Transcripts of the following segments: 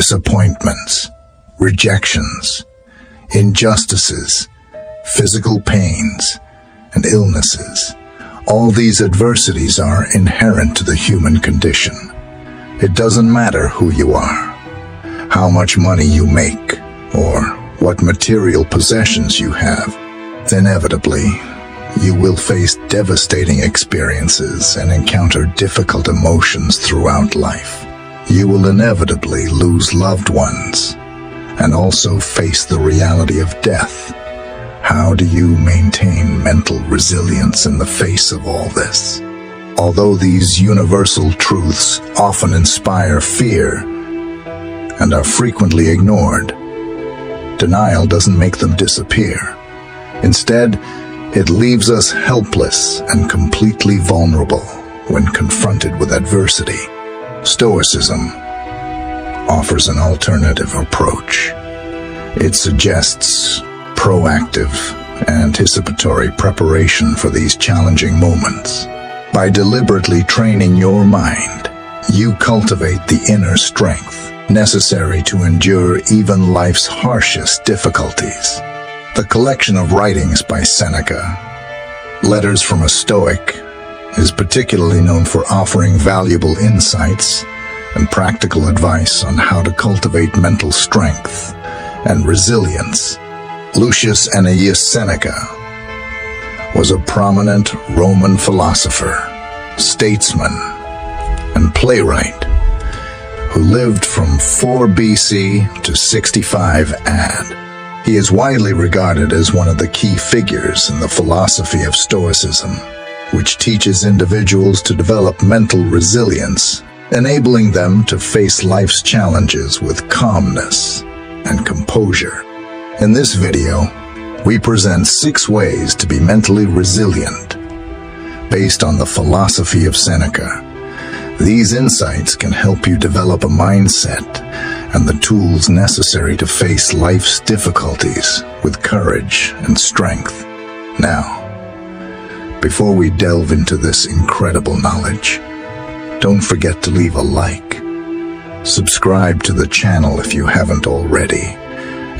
disappointments, rejections, injustices, physical pains, and illnesses. All these adversities are inherent to the human condition. It doesn't matter who you are, how much money you make, or what material possessions you have. Inevitably, you will face devastating experiences and encounter difficult emotions throughout life. You will inevitably lose loved ones and also face the reality of death. How do you maintain mental resilience in the face of all this? Although these universal truths often inspire fear and are frequently ignored, denial doesn't make them disappear. Instead, it leaves us helpless and completely vulnerable when confronted with adversity. Stoicism offers an alternative approach. It suggests proactive, anticipatory preparation for these challenging moments. By deliberately training your mind, you cultivate the inner strength necessary to endure even life's harshest difficulties. The collection of writings by Seneca, Letters from a Stoic, is particularly known for offering valuable insights and practical advice on how to cultivate mental strength and resilience. Lucius Annaeus Seneca was a prominent Roman philosopher, statesman, and playwright who lived from 4 BC to 65 AD. He is widely regarded as one of the key figures in the philosophy of Stoicism, which teaches individuals to develop mental resilience, enabling them to face life's challenges with calmness and composure. In this video, we present 6 ways to be mentally resilient based on the philosophy of Seneca. These insights can help you develop a mindset and the tools necessary to face life's difficulties with courage and strength. Now, before we delve into this incredible knowledge, don't forget to leave a like, subscribe to the channel if you haven't already,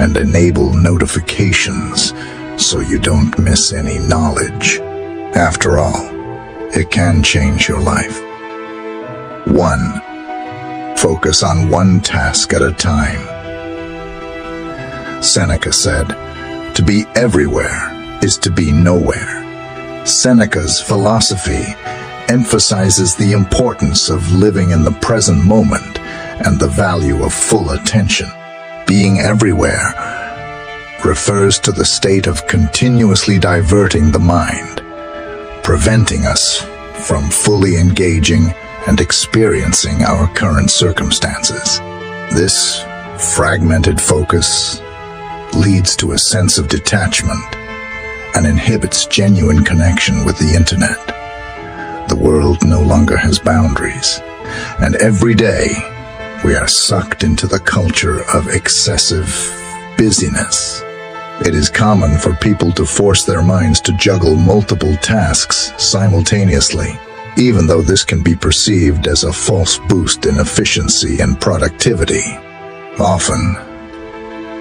and enable notifications so you don't miss any knowledge. After all, it can change your life. 1. Focus on one task at a time. Seneca said, "To be everywhere is to be nowhere." Seneca's philosophy emphasizes the importance of living in the present moment and the value of full attention. Being everywhere refers to the state of continuously diverting the mind, preventing us from fully engaging and experiencing our current circumstances. This fragmented focus leads to a sense of detachment and inhibits genuine connection with the internet. The world no longer has boundaries, and every day we are sucked into the culture of excessive busyness. It is common for people to force their minds to juggle multiple tasks simultaneously, even though this can be perceived as a false boost in efficiency and productivity. Often,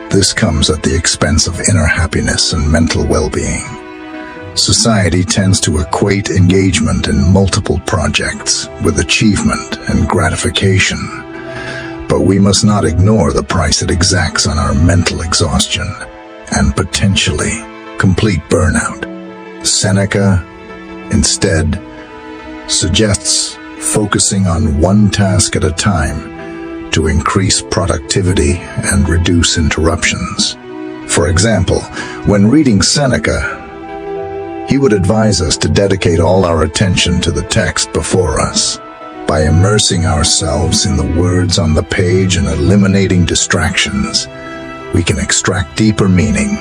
this comes at the expense of inner happiness and mental well-being. Society tends to equate engagement in multiple projects with achievement and gratification, but we must not ignore the price it exacts on our mental exhaustion and potentially complete burnout. Seneca, instead, suggests focusing on one task at a time to increase productivity and reduce interruptions. For example, when reading Seneca, he would advise us to dedicate all our attention to the text before us. By immersing ourselves in the words on the page and eliminating distractions, we can extract deeper meaning,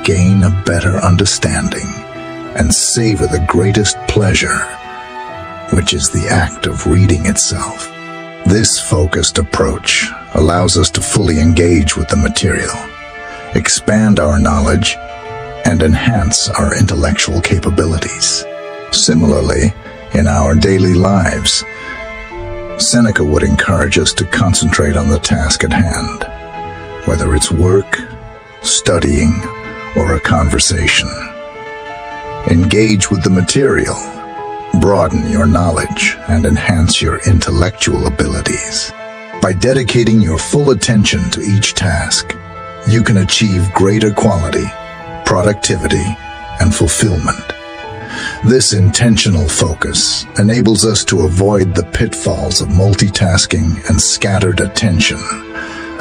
gain a better understanding, and savor the greatest pleasure, which is the act of reading itself. This focused approach allows us to fully engage with the material, expand our knowledge, and enhance our intellectual capabilities. Similarly, in our daily lives, Seneca would encourage us to concentrate on the task at hand, whether it's work, studying, or a conversation. Engage with the material, broaden your knowledge, and enhance your intellectual abilities. By dedicating your full attention to each task, you can achieve greater quality, productivity, and fulfillment. This intentional focus enables us to avoid the pitfalls of multitasking and scattered attention,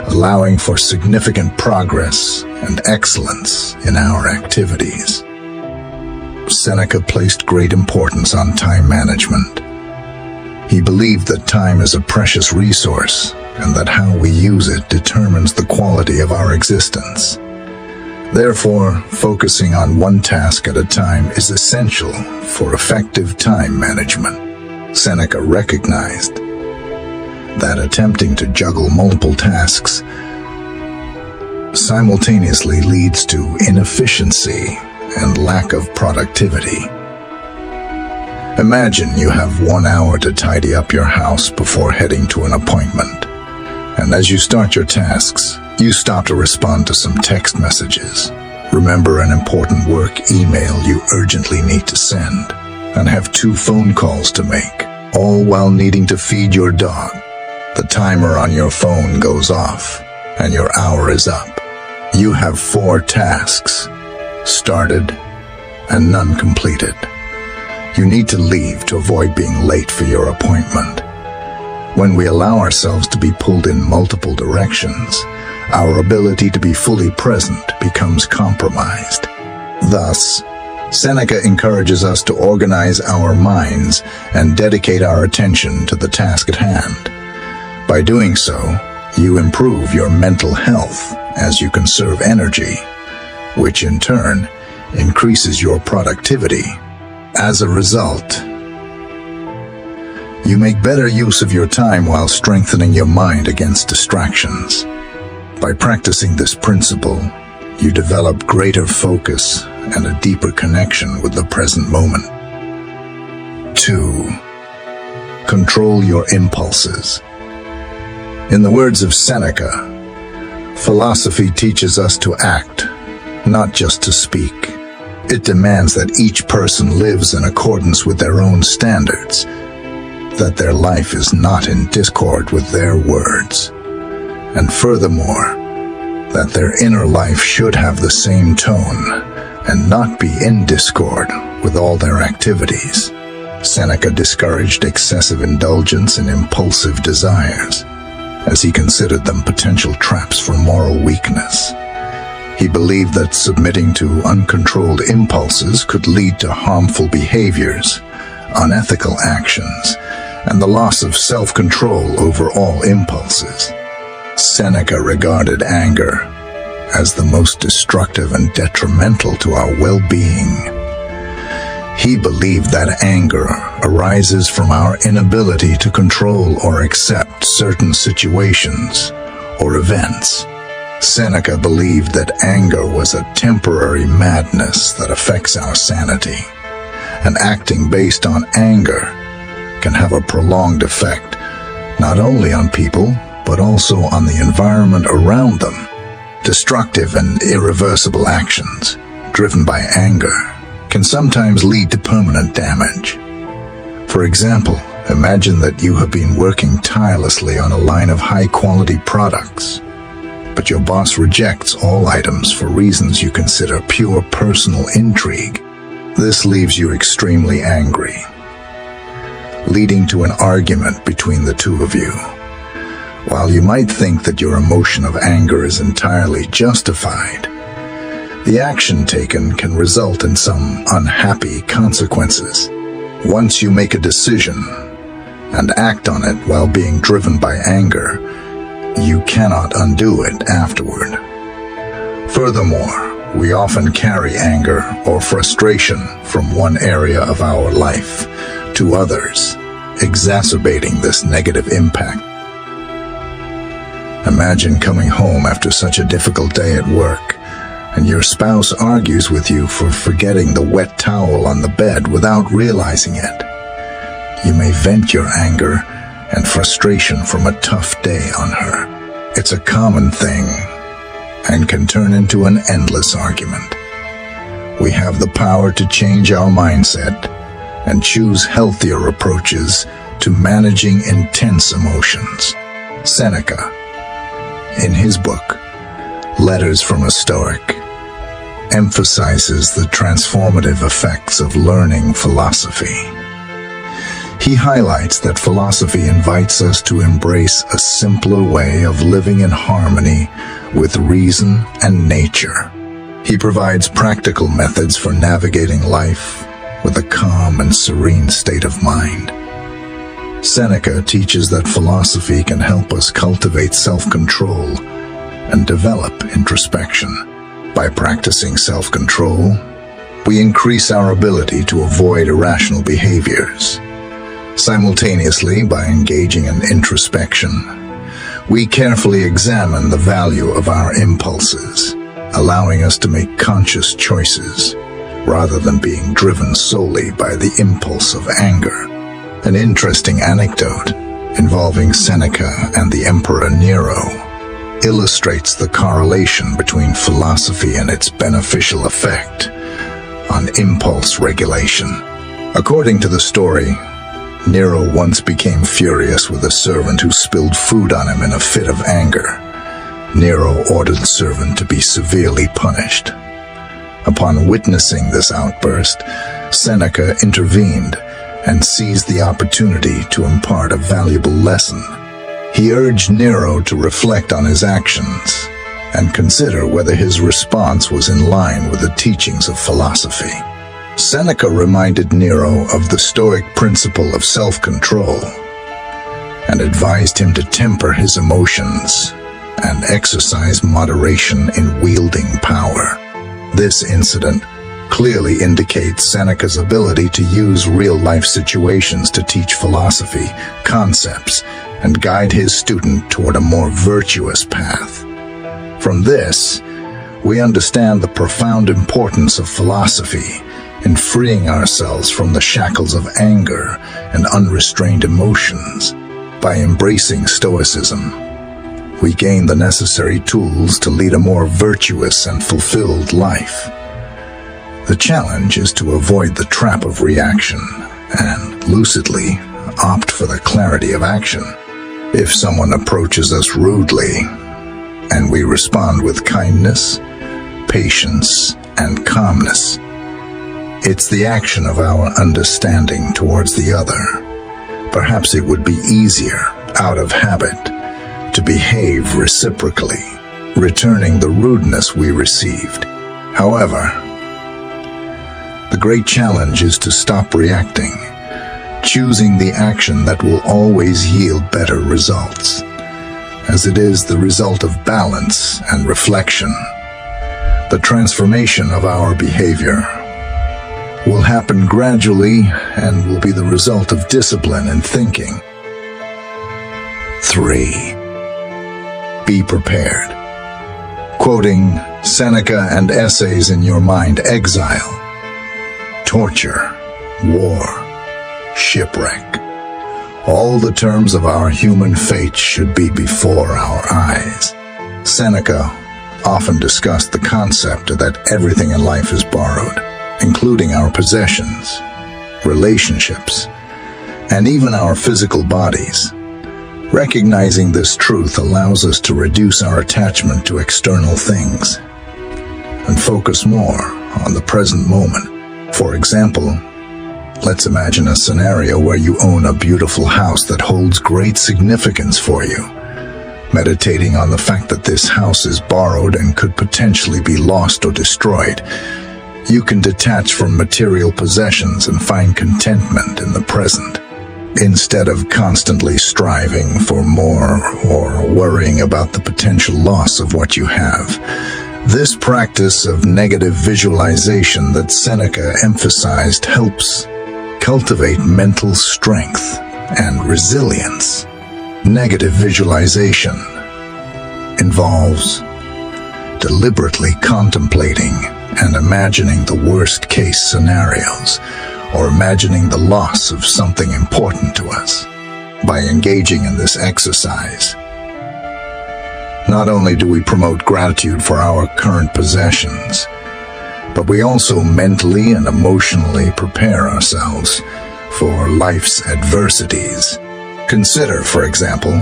allowing for significant progress and excellence in our activities. Seneca placed great importance on time management. He believed that time is a precious resource and that how we use it determines the quality of our existence. Therefore, focusing on one task at a time is essential for effective time management. Seneca recognized that attempting to juggle multiple tasks simultaneously leads to inefficiency and lack of productivity. Imagine you have 1 hour to tidy up your house before heading to an appointment. And as you start your tasks, you stop to respond to some text messages, remember an important work email you urgently need to send, and have 2 phone calls to make, all while needing to feed your dog. The timer on your phone goes off, and your hour is up. You have 4 tasks started and none completed. You need to leave to avoid being late for your appointment. When we allow ourselves to be pulled in multiple directions, our ability to be fully present becomes compromised. Thus, Seneca encourages us to organize our minds and dedicate our attention to the task at hand. By doing so, you improve your mental health as you conserve energy, which in turn increases your productivity. As a result, you make better use of your time while strengthening your mind against distractions. By practicing this principle, you develop greater focus and a deeper connection with the present moment. 2. Control your impulses. In the words of Seneca, philosophy teaches us to act, not just to speak. It demands that each person lives in accordance with their own standards, that their life is not in discord with their words, and furthermore, that their inner life should have the same tone and not be in discord with all their activities. Seneca discouraged excessive indulgence in impulsive desires, as he considered them potential traps for moral weakness. He believed that submitting to uncontrolled impulses could lead to harmful behaviors, unethical actions, and the loss of self-control over all impulses. Seneca regarded anger as the most destructive and detrimental to our well-being. He believed that anger arises from our inability to control or accept certain situations or events. Seneca believed that anger was a temporary madness that affects our sanity, and acting based on anger can have a prolonged effect not only on people, but also on the environment around them. Destructive and irreversible actions, driven by anger, can sometimes lead to permanent damage. For example, imagine that you have been working tirelessly on a line of high-quality products, but your boss rejects all items for reasons you consider pure personal intrigue. This leaves you extremely angry, leading to an argument between the two of you. While you might think that your emotion of anger is entirely justified, the action taken can result in some unhappy consequences. Once you make a decision and act on it while being driven by anger, you cannot undo it afterward. Furthermore, we often carry anger or frustration from one area of our life to others, exacerbating this negative impact. Imagine coming home after such a difficult day at work, and your spouse argues with you for forgetting the wet towel on the bed without realizing it. You may vent your anger and frustration from a tough day on her. It's a common thing and can turn into an endless argument. We have the power to change our mindset and choose healthier approaches to managing intense emotions. Seneca, in his book, Letters from a Stoic, emphasizes the transformative effects of learning philosophy. He highlights that philosophy invites us to embrace a simpler way of living in harmony with reason and nature. He provides practical methods for navigating life with a calm and serene state of mind. Seneca teaches that philosophy can help us cultivate self-control and develop introspection. By practicing self-control, we increase our ability to avoid irrational behaviors. Simultaneously, by engaging in introspection, we carefully examine the value of our impulses, allowing us to make conscious choices rather than being driven solely by the impulse of anger. An interesting anecdote involving Seneca and the Emperor Nero illustrates the correlation between philosophy and its beneficial effect on impulse regulation. According to the story, Nero once became furious with a servant who spilled food on him in a fit of anger. Nero ordered the servant to be severely punished. Upon witnessing this outburst, Seneca intervened and seized the opportunity to impart a valuable lesson. He urged Nero to reflect on his actions and consider whether his response was in line with the teachings of philosophy. Seneca reminded Nero of the Stoic principle of self-control and advised him to temper his emotions and exercise moderation in wielding power. This incident clearly indicates Seneca's ability to use real-life situations to teach philosophy, concepts, and guide his student toward a more virtuous path. From this, we understand the profound importance of philosophy in freeing ourselves from the shackles of anger and unrestrained emotions. By embracing Stoicism, we gain the necessary tools to lead a more virtuous and fulfilled life. The challenge is to avoid the trap of reaction and lucidly opt for the clarity of action. If someone approaches us rudely and we respond with kindness, patience, and calmness, it's the action of our understanding towards the other. Perhaps it would be easier, out of habit, to behave reciprocally, returning the rudeness we received. However, the great challenge is to stop reacting, choosing the action that will always yield better results, as it is the result of balance and reflection. The transformation of our behavior will happen gradually and will be the result of discipline and thinking. 3. Be prepared. Quoting Seneca and essays in your mind: exile, torture, war, shipwreck. All the terms of our human fate should be before our eyes. Seneca often discussed the concept that everything in life is borrowed, including our possessions, relationships, and even our physical bodies. Recognizing this truth allows us to reduce our attachment to external things and focus more on the present moment. For example, let's imagine a scenario where you own a beautiful house that holds great significance for you. Meditating on the fact that this house is borrowed and could potentially be lost or destroyed, you can detach from material possessions and find contentment in the present. Instead of constantly striving for more or worrying about the potential loss of what you have, this practice of negative visualization that Seneca emphasized helps cultivate mental strength and resilience. Negative visualization involves deliberately contemplating and imagining the worst-case scenarios, or imagining the loss of something important to us. by engaging in this exercise. Not only do we promote gratitude for our current possessions, but we also mentally and emotionally prepare ourselves for life's adversities. Consider, for example,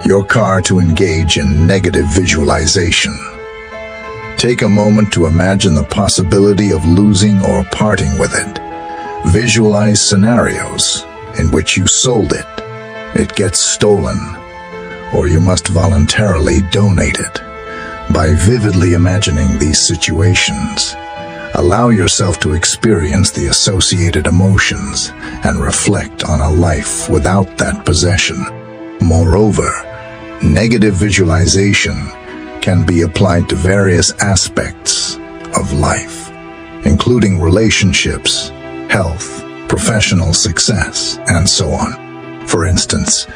your car to engage in negative visualization. Take a moment to imagine the possibility of losing or parting with it. Visualize scenarios in which you sold it, it gets stolen, or you must voluntarily donate it. By vividly imagining these situations, allow yourself to experience the associated emotions and reflect on a life without that possession. Moreover, negative visualization can be applied to various aspects of life, including relationships, health, professional success, and so on. For instance,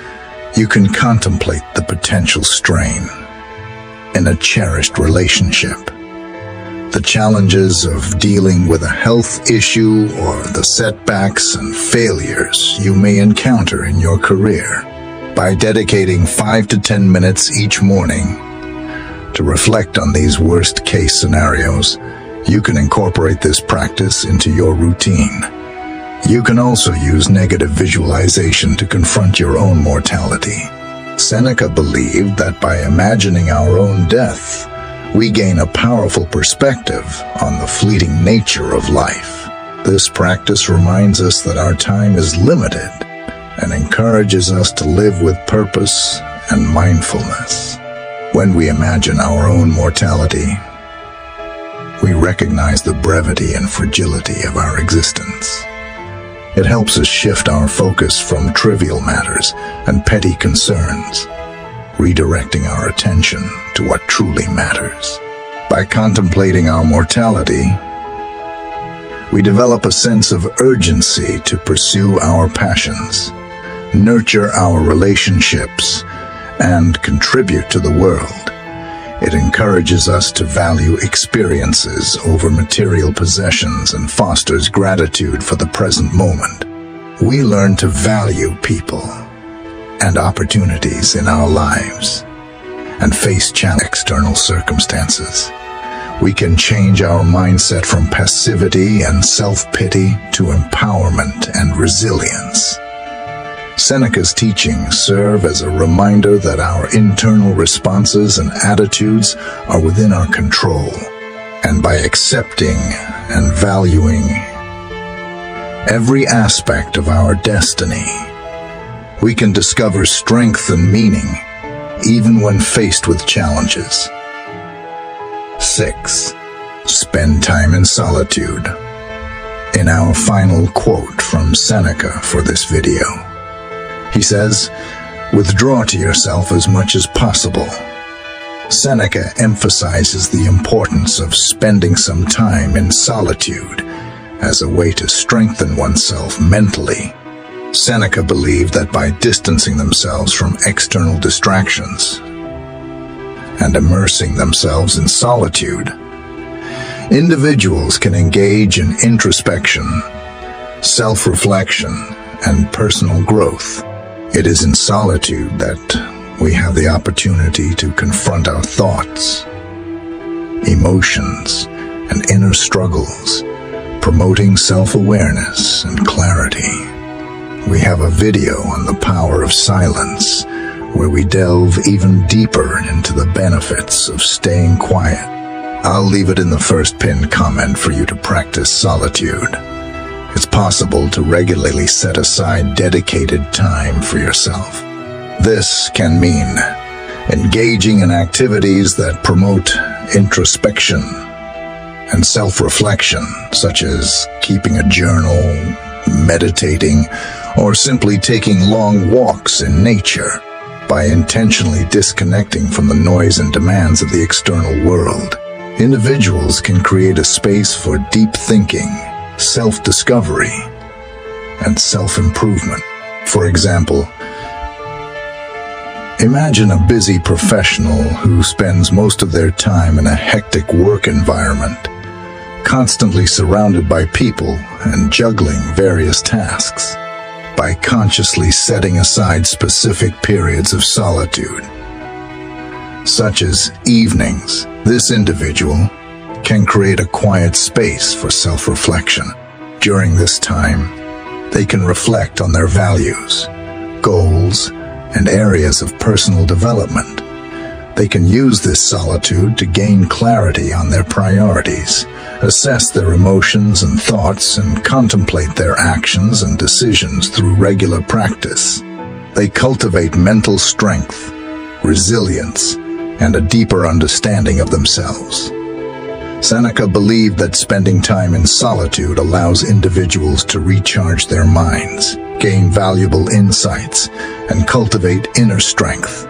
you can contemplate the potential strain in a cherished relationship, the challenges of dealing with a health issue, or the setbacks and failures you may encounter in your career. By dedicating 5 to 10 minutes each morning to reflect on these worst-case scenarios, you can incorporate this practice into your routine. You can also use negative visualization to confront your own mortality. Seneca believed that by imagining our own death, we gain a powerful perspective on the fleeting nature of life. This practice reminds us that our time is limited and encourages us to live with purpose and mindfulness. When we imagine our own mortality, we recognize the brevity and fragility of our existence. It helps us shift our focus from trivial matters and petty concerns, redirecting our attention to what truly matters. By contemplating our mortality, we develop a sense of urgency to pursue our passions, nurture our relationships, and contribute to the world. It encourages us to value experiences over material possessions and fosters gratitude for the present moment. We learn to value people and opportunities in our lives and face challenging external circumstances. We can change our mindset from passivity and self-pity to empowerment and resilience. Seneca's teachings serve as a reminder that our internal responses and attitudes are within our control, and by accepting and valuing every aspect of our destiny, we can discover strength and meaning even when faced with challenges. 6. Spend time in solitude. In our final quote from Seneca for this video, he says, "Withdraw to yourself as much as possible." Seneca emphasizes the importance of spending some time in solitude as a way to strengthen oneself mentally. Seneca believed that by distancing themselves from external distractions and immersing themselves in solitude, individuals can engage in introspection, self-reflection, and personal growth. It is in solitude that we have the opportunity to confront our thoughts, emotions, and inner struggles, promoting self-awareness and clarity. We have a video on the power of silence, where we delve even deeper into the benefits of staying quiet. I'll leave it in the first pinned comment for you to practice solitude. It's possible to regularly set aside dedicated time for yourself. This can mean engaging in activities that promote introspection and self-reflection, such as keeping a journal, meditating, or simply taking long walks in nature. By intentionally disconnecting from the noise and demands of the external world, individuals can create a space for deep thinking, self-discovery, and self-improvement. For example, imagine a busy professional who spends most of their time in a hectic work environment, constantly surrounded by people and juggling various tasks. by consciously setting aside specific periods of solitude, such as evenings. This individual can create a quiet space for self-reflection. During this time, they can reflect on their values, goals, and areas of personal development. They can use this solitude to gain clarity on their priorities, assess their emotions and thoughts, and contemplate their actions and decisions through regular practice. They cultivate mental strength, resilience, and a deeper understanding of themselves. Seneca believed that spending time in solitude allows individuals to recharge their minds, gain valuable insights, and cultivate inner strength.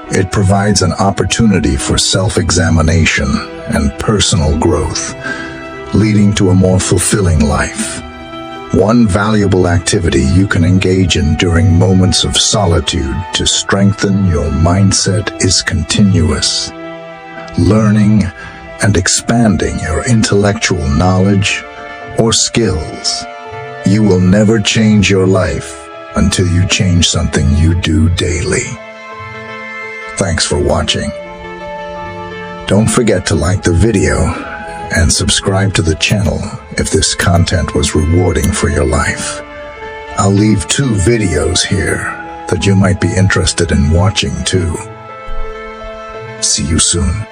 It provides an opportunity for self-examination and personal growth, leading to a more fulfilling life. One valuable activity you can engage in during moments of solitude to strengthen your mindset is continuous learning and expanding your intellectual knowledge or skills. You will never change your life until you change something you do daily. Thanks for watching. Don't forget to like the video and subscribe to the channel if this content was rewarding for your life. I'll leave 2 videos here that you might be interested in watching too. See you soon.